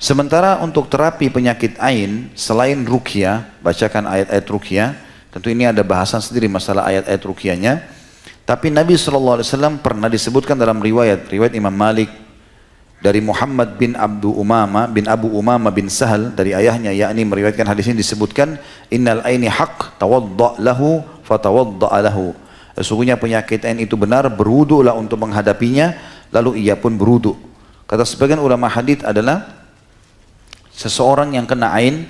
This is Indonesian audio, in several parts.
Sementara untuk terapi penyakit ain, selain ruqyah, bacakan ayat-ayat ruqyah, tentu ini ada bahasan sendiri masalah ayat-ayat ruqyahnya. Tapi Nabi SAW pernah disebutkan dalam riwayat Imam Malik dari Muhammad bin Abu Umama bin Sahal dari ayahnya, yakni meriwayatkan hadis ini disebutkan, innal aini haq tawadda' lahu fatawadda' lahu. Sesungguhnya penyakit ain itu benar, berwudulah untuk menghadapinya, lalu ia pun berwudu. Kata sebagian ulama hadis adalah seseorang yang kena ain,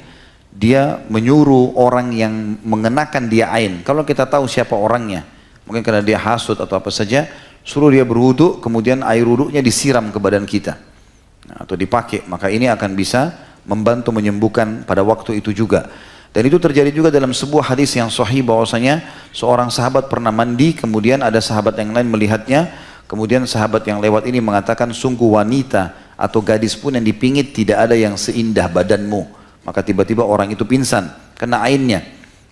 dia menyuruh orang yang mengenakan dia ain. Kalau kita tahu siapa orangnya, mungkin karena dia hasut atau apa saja, suruh dia berwudu, kemudian air wudunya disiram ke badan kita, atau dipakai, maka ini akan bisa membantu menyembuhkan pada waktu itu juga. Dan itu terjadi juga dalam sebuah hadis yang sahih, bahwasanya seorang sahabat pernah mandi, kemudian ada sahabat yang lain melihatnya, kemudian sahabat yang lewat ini mengatakan, sungguh wanita atau gadis pun yang dipingit tidak ada yang seindah badanmu. Maka tiba-tiba orang itu pingsan, kena ainnya.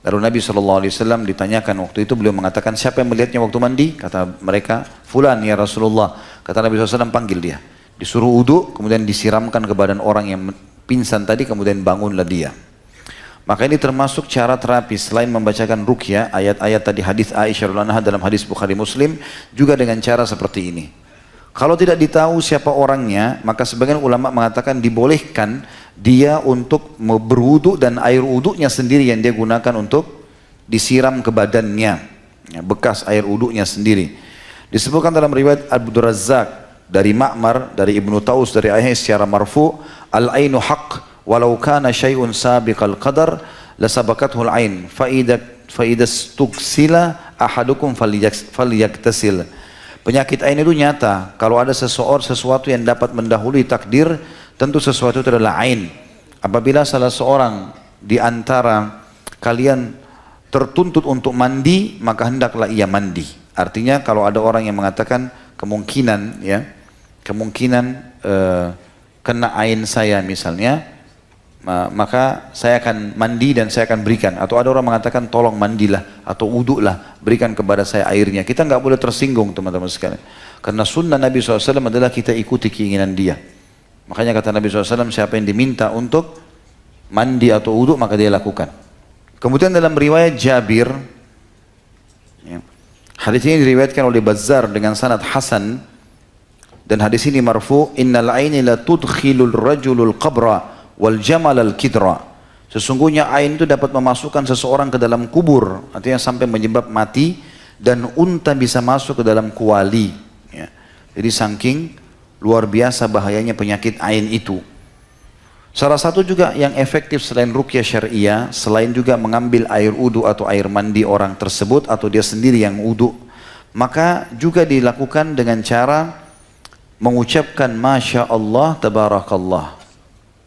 Lalu Nabi SAW ditanyakan waktu itu, beliau mengatakan, siapa yang melihatnya waktu mandi? Kata mereka, fulan ya Rasulullah. Kata Nabi SAW, panggil dia. Disuruh wudu, kemudian disiramkan ke badan orang yang pingsan tadi, kemudian bangunlah dia. Maka ini termasuk cara terapi, selain membacakan ruqyah, ayat-ayat tadi hadis Aisyah radhiyallahu anha dalam hadis Bukhari Muslim, juga dengan cara seperti ini. Kalau tidak ditahu siapa orangnya, maka sebagian ulama mengatakan dibolehkan dia untuk berwudu dan air wudunya sendiri yang dia gunakan untuk disiram ke badannya, bekas air wudunya sendiri. Disebutkan dalam riwayat Abdul Razzaq dari Ma'mar, dari Ibnu Taus, dari ayahnya secara marfu, al-ainu haq walau kana syai'un sabiqal qadar lasabaqathu al-ain fa idza stuksila ahadukum falyaktasil. Penyakit ain itu nyata. Kalau ada sesuatu yang dapat mendahului takdir, tentu sesuatu itu adalah ain. Apabila salah seorang di antara kalian tertuntut untuk mandi, maka hendaklah ia mandi. Artinya kalau ada orang yang mengatakan kemungkinan kena ain saya misalnya, maka saya akan mandi dan saya akan berikan. Atau ada orang mengatakan tolong mandilah atau wudulah, berikan kepada saya airnya. Kita nggak boleh tersinggung teman-teman sekalian, karena sunnah Nabi SAW adalah kita ikuti keinginan dia. Makanya kata Nabi SAW, siapa yang diminta untuk mandi atau wudu maka dia lakukan. Kemudian dalam riwayat Jabir, hadis ini diriwayatkan oleh Bazzar dengan sanad hasan, dan hadis ini marfu, innal aini la tudkhilul rajulul qabra wal jamal al kidra. Sesungguhnya ain itu dapat memasukkan seseorang ke dalam kubur, artinya sampai menyebab mati, dan unta bisa masuk ke dalam kuali. Ya. Jadi saking luar biasa bahayanya penyakit ain itu. Salah satu juga yang efektif selain ruqyah syariah, selain juga mengambil air wudu atau air mandi orang tersebut atau dia sendiri yang wudu, maka juga dilakukan dengan cara mengucapkan Masya Allah Tabarakallah.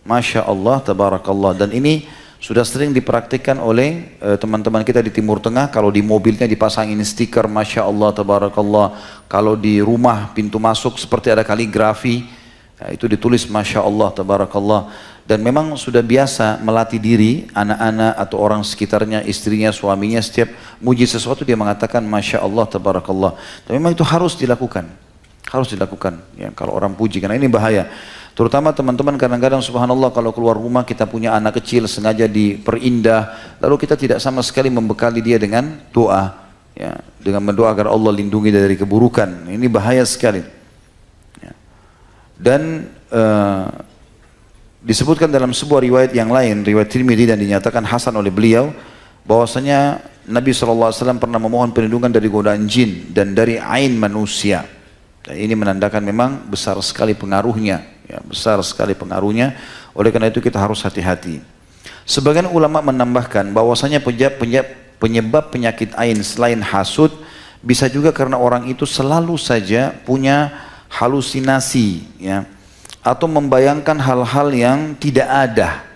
Masya Allah Tabarakallah. Dan ini sudah sering dipraktikkan oleh teman-teman kita di Timur Tengah. Kalau di mobilnya dipasangin stiker Masya Allah Tabarakallah. Kalau di rumah pintu masuk seperti ada kaligrafi, itu ditulis Masya Allah Tabarakallah. Dan memang sudah biasa melatih diri anak-anak atau orang sekitarnya, istrinya, suaminya, setiap muji sesuatu dia mengatakan Masya Allah Tabarakallah. Tapi memang itu harus dilakukan. Harus dilakukan ya, kalau orang puji, karena ini bahaya. Terutama teman-teman kadang-kadang subhanallah kalau keluar rumah kita punya anak kecil sengaja diperindah, lalu kita tidak sama sekali membekali dia dengan doa, ya, dengan mendoa agar Allah lindungi dari keburukan. Ini bahaya sekali. Ya. Dan disebutkan dalam sebuah riwayat yang lain, riwayat Tirmidzi, dan dinyatakan hasan oleh beliau, bahwasanya Nabi SAW pernah memohon perlindungan dari godaan jin dan dari ain manusia. Dan ini menandakan memang besar sekali pengaruhnya, ya, besar sekali pengaruhnya. Oleh karena itu kita harus hati-hati. Sebagian ulama menambahkan bahwasanya penyebab penyakit ain selain hasud bisa juga karena orang itu selalu saja punya halusinasi, ya, atau membayangkan hal-hal yang tidak ada,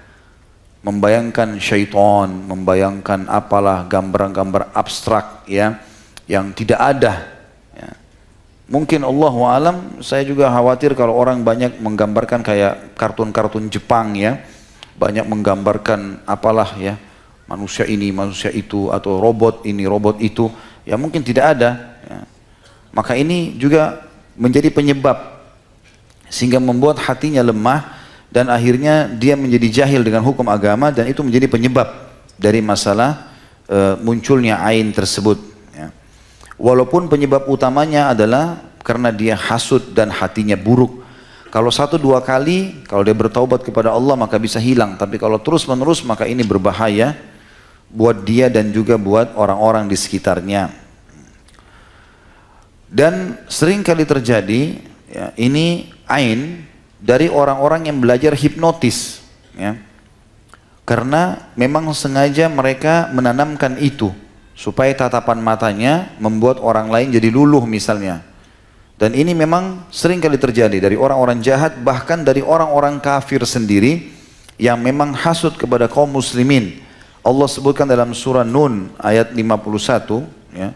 membayangkan syaitan, membayangkan apalah gambar-gambar abstrak, ya, yang tidak ada. Mungkin Allahu alam, saya juga khawatir kalau orang banyak menggambarkan kayak kartun-kartun Jepang, ya, banyak menggambarkan apalah, ya, manusia ini, manusia itu, atau robot ini, robot itu, ya mungkin tidak ada. Ya. Maka ini juga menjadi penyebab sehingga membuat hatinya lemah dan akhirnya dia menjadi jahil dengan hukum agama, dan itu menjadi penyebab dari masalah munculnya ain tersebut. Ya. Walaupun penyebab utamanya adalah karena dia hasud dan hatinya buruk. Kalau 1-2 kali, kalau dia bertaubat kepada Allah maka bisa hilang. Tapi kalau terus menerus maka ini berbahaya buat dia dan juga buat orang-orang di sekitarnya. Dan sering kali terjadi, ya, ini ain dari orang-orang yang belajar hipnotis, ya. Karena memang sengaja mereka menanamkan itu supaya tatapan matanya membuat orang lain jadi luluh misalnya. Dan ini memang sering kali terjadi dari orang-orang jahat, bahkan dari orang-orang kafir sendiri yang memang hasud kepada kaum muslimin. Allah sebutkan dalam surah Nun ayat 51, ya.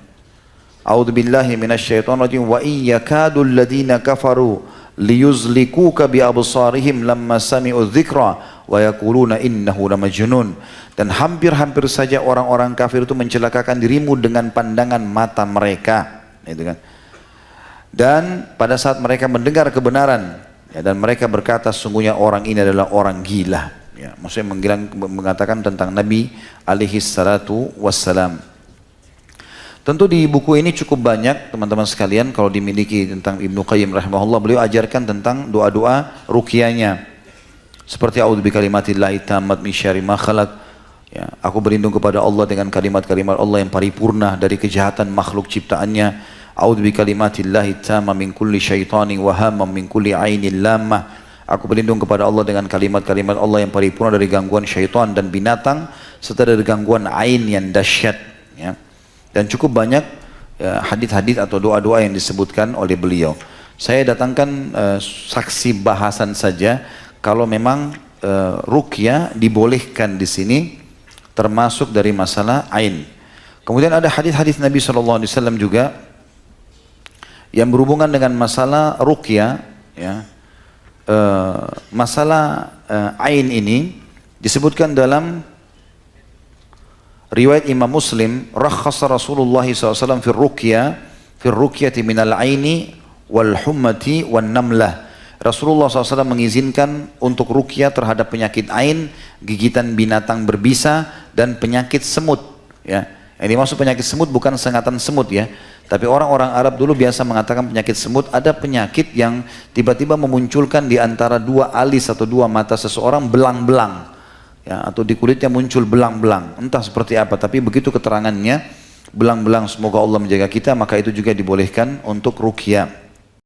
A'udzubillahi minasyaitonirrajim wa iyyakadul ladzina kafaru liyuzlikuka bi absarihim lamma sami'u dzikra wa yaquluna innahu lamajnun. Dan hampir-hampir saja orang-orang kafir itu mencelakakan dirimu dengan pandangan mata mereka, gitu kan. Dan pada saat mereka mendengar kebenaran, ya, dan mereka berkata sungguhnya orang ini adalah orang gila, ya, maksudnya mengatakan tentang Nabi alaihi salatu wassalam. Tentu di buku ini cukup banyak teman-teman sekalian, kalau dimiliki tentang Ibnu Qayyim rahimahullah, beliau ajarkan tentang doa-doa ruqyahnya. Seperti a'udzu bikalimatillahi tammat min syarri ma khalaq. Ya, aku berlindung kepada Allah dengan kalimat-kalimat Allah yang paripurna dari kejahatan makhluk ciptaannya. A'udzu bikalimatillahi tammat min kulli syaitanin wa hammin min kulli ainin lammah. Aku berlindung kepada Allah dengan kalimat-kalimat Allah yang paripurna dari gangguan syaitan dan binatang serta dari gangguan ain yang dahsyat, ya. Dan cukup banyak hadis-hadis atau doa-doa yang disebutkan oleh beliau. Saya datangkan saksi bahasan saja kalau memang ruqyah dibolehkan di sini termasuk dari masalah ain. Kemudian ada hadis-hadis Nabi SAW juga yang berhubungan dengan masalah ruqyah, ya. Masalah ain ini disebutkan dalam riwayat Imam Muslim, rakhasa Rasulullah SAW fi ruqyati minal aini wal hummati wan namlah. Rasulullah SAW mengizinkan untuk ruqyah terhadap penyakit ain, gigitan binatang berbisa, dan penyakit semut, ya. Yang dimaksud penyakit semut bukan sengatan semut, ya. Tapi orang-orang Arab dulu biasa mengatakan penyakit semut, ada penyakit yang tiba-tiba memunculkan di antara 2 alis atau 2 mata seseorang belang-belang, ya, atau di kulitnya muncul belang-belang, entah seperti apa, tapi begitu keterangannya belang-belang, semoga Allah menjaga kita, maka itu juga dibolehkan untuk ruqyah.